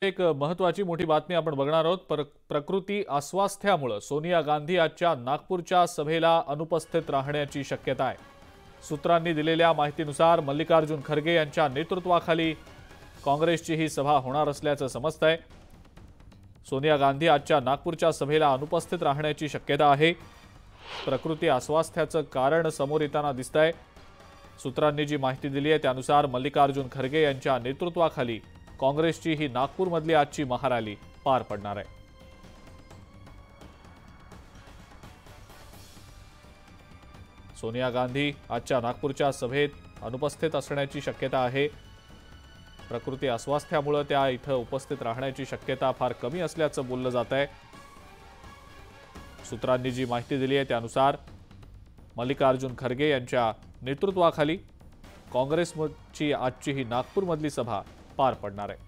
एक महत्त्वाची मोठी बातमी आपण बघणार आहोत। प्रकृती अस्वास्थ्यामुळे सोनिया गांधी आजच्या नागपूरच्या सभेला अनुपस्थित राहण्याची शक्यता आहे। सूत्रांनी दिलेल्या माहितीनुसार मल्लिकार्जुन खरगे यांच्या नेतृत्वाखाली काँग्रेसची ही सभा होणार असल्याचं समजतंय। सोनिया गांधी आजच्या नागपूरच्या सभेला अनुपस्थित राहण्याची शक्यता आहे। प्रकृती अस्वास्थ्याचं कारण समोर येताना दिसतंय। सूत्रांनी जी माहिती दिली आहे त्यानुसार मल्लिकार्जुन खरगे यांच्या नेतृत्वाखाली काँग्रेसची ही नागपूरमधली आजची महारॅली पार पडणार आहे। सोनिया गांधी आजच्या नागपूरच्या सभेत अनुपस्थित असण्याची शक्यता आहे। प्रकृती अस्वास्थ्यामुळे त्या इथं उपस्थित राहण्याची शक्यता फार कमी असल्याचं बोललं जात आहे। सूत्रांनी जी माहिती दिली आहे त्यानुसार मल्लिकार्जुन खरगे यांच्या नेतृत्वाखाली काँग्रेसची आजची ही नागपूरमधली सभा पार पडणार आहे।